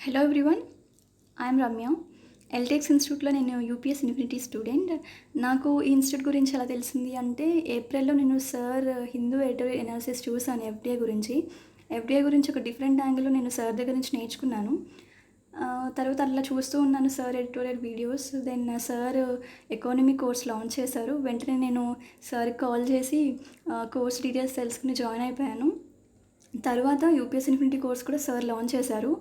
Hello everyone, I'm Ramya. ఎల్టెక్స్ ఇన్స్టిట్యూట్లో నేను యూపీఎస్ ఇన్ఫినిటీ స్టూడెంట్. నాకు ఈ ఇన్స్టిట్యూట్ గురించి ఎలా తెలిసింది అంటే, ఏప్రిల్లో నేను సార్ హిందూ ఎడిటోరియల్ ఎనాలిసిస్ చూసాను ఎఫ్డిఐ గురించి ఒక డిఫరెంట్ యాంగిల్లో నేను సార్ దగ్గర నుంచి నేర్చుకున్నాను. తర్వాత అట్లా చూస్తూ ఉన్నాను sir editorial videos. Then sir economy course launch చేశారు. వెంటనే నేను సార్కి కాల్ చేసి కోర్స్ డీటెయిల్స్ తెలుసుకుని జాయిన్ అయిపోయాను. తర్వాత యూపీఎస్ ఇన్ఫినిటీ కోర్స్ కూడా సార్ లాంచ్ చేశారు.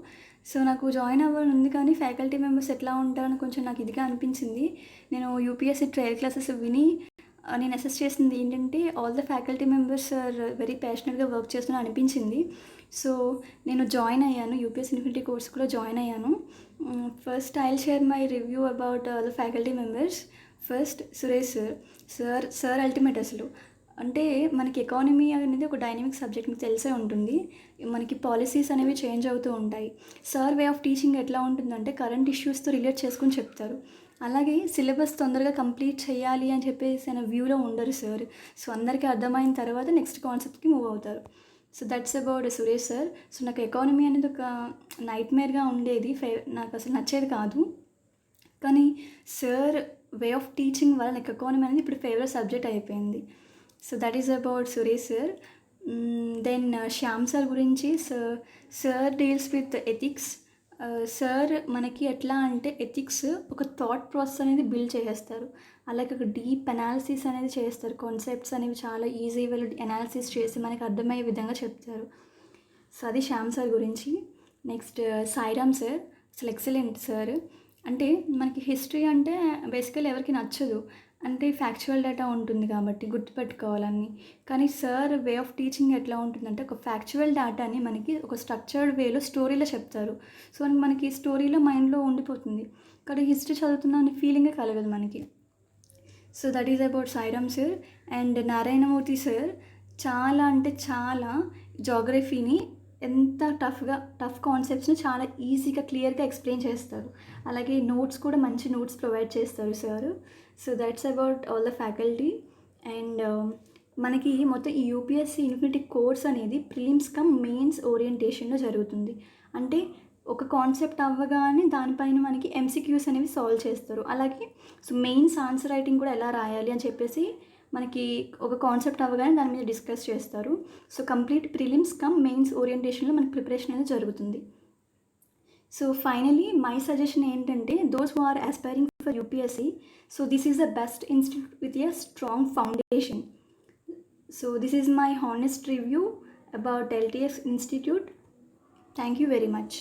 సో నాకు జాయిన్ అవ్వాలని ఉంది, కానీ ఫ్యాకల్టీ మెంబర్స్ ఎట్లా ఉంటారని కొంచెం నాకు ఇదిగా అనిపించింది. నేను యూపీఎస్సీ ట్రయల్ క్లాసెస్ విని నేను అసెస్ చేసింది ఏంటంటే, all the faculty members are very ప్యాషనెట్గా వర్క్ చేస్తున్నా అనిపించింది. సో నేను జాయిన్ అయ్యాను, యూపీఎస్ ఇన్ఫినిటీ కోర్స్ కూడా జాయిన్ అయ్యాను. First I will share my review about the faculty members. First Suresh sir ultimate. అసలు అంటే మనకి ఎకానమీ అనేది ఒక డైనమిక్ సబ్జెక్ట్, మీకు తెలిసే ఉంటుంది. మనకి పాలసీస్ అనేవి చేంజ్ అవుతూ ఉంటాయి. సార్ వే ఆఫ్ టీచింగ్ ఎట్లా ఉంటుందంటే, కరెంట్ ఇష్యూస్తో రిలేట్ చేసుకుని చెప్తారు. అలాగే సిలబస్ తొందరగా కంప్లీట్ చేయాలి అని చెప్పేసి అనే వ్యూలో ఉండరు సార్. సో అందరికీ అర్థమైన తర్వాత నెక్స్ట్ కాన్సెప్ట్కి మూవ్ అవుతారు. So that's about Suresh sir. So నాకు ఎకానమీ అనేది ఒక నైట్మేర్గా ఉండేది, నాకు అసలు నచ్చేది కాదు. కానీ సార్ వే ఆఫ్ టీచింగ్ వల్ల నాకు ఎకానమీ అనేది ఇప్పుడు ఫేవరెట్ సబ్జెక్ట్ అయిపోయింది. So that is about Suresh sir. Then Shyam sir గురించి, sir deals with ethics. Sir మనకి ఎట్లా అంటే, ఎథిక్స్ ఒక థాట్ ప్రాసెస్ అనేది బిల్డ్ చేసేస్తారు. అలాగే ఒక డీప్ అనాలిసిస్ అనేది చేస్తారు. కాన్సెప్ట్స్ అనేవి చాలా ఈజీ వేలో అనాలిసిస్ చేసి మనకి అర్థమయ్యే విధంగా చెప్తారు. సో అది శ్యామ్ సార్ గురించి. నెక్స్ట్ సాయిరామ్ సార్, అసలు ఎక్సలెంట్ సార్. అంటే మనకి హిస్టరీ అంటే బేసికల్ ఎవరికి నచ్చదు, అంటే ఫ్యాక్చువల్ డేటా ఉంటుంది కాబట్టి గుర్తుపెట్టుకోవాలని. కానీ సార్ వే ఆఫ్ టీచింగ్ ఎట్లా ఉంటుందంటే, ఒక ఫ్యాక్చువల్ డేటాని మనకి ఒక స్ట్రక్చర్డ్ వేలో స్టోరీలో చెప్తారు. సో మనకి స్టోరీలో మైండ్లో ఉండిపోతుంది, కానీ హిస్టరీ చదువుతున్నా అనే ఫీలింగే కలగదు మనకి. So that is about Sairam sir. And Narayanamurthy sir చాలా అంటే చాలా జాగ్రఫీని ఎంత టఫ్ కాన్సెప్ట్స్ని చాలా ఈజీగా క్లియర్గా ఎక్స్ప్లెయిన్ చేస్తారు. అలాగే నోట్స్ కూడా మంచి నోట్స్ ప్రొవైడ్ చేస్తారు sir. So that's about all the faculty. And మనకి మొత్తం ఈ యూపీఎస్సీ ఇన్ఫినిటీ కోర్స్ అనేది ప్రిలిమ్స్ కమ్ మెయిన్స్ ఓరియంటేషన్లో జరుగుతుంది. అంటే ఒక కాన్సెప్ట్ అవ్వగానే దానిపైన మనకి ఎంసీక్యూస్ అనేవి సాల్వ్ చేస్తారు. అలాగే సో మెయిన్స్ ఆన్సర్ రైటింగ్ కూడా ఎలా రాయాలి అని చెప్పేసి మనకి ఒక కాన్సెప్ట్ అవ్వగానే దాని మీద డిస్కస్ చేస్తారు. So complete prelims cum mains ఓరియంటేషన్లో మనకి ప్రిపరేషన్ అనేది జరుగుతుంది. సో ఫైనలీ మై సజెషన్ ఏంటంటే, those who are aspiring for UPSC, so this is the best institute with a strong foundation. So this is my honest review about LTS institute. Thank you very much.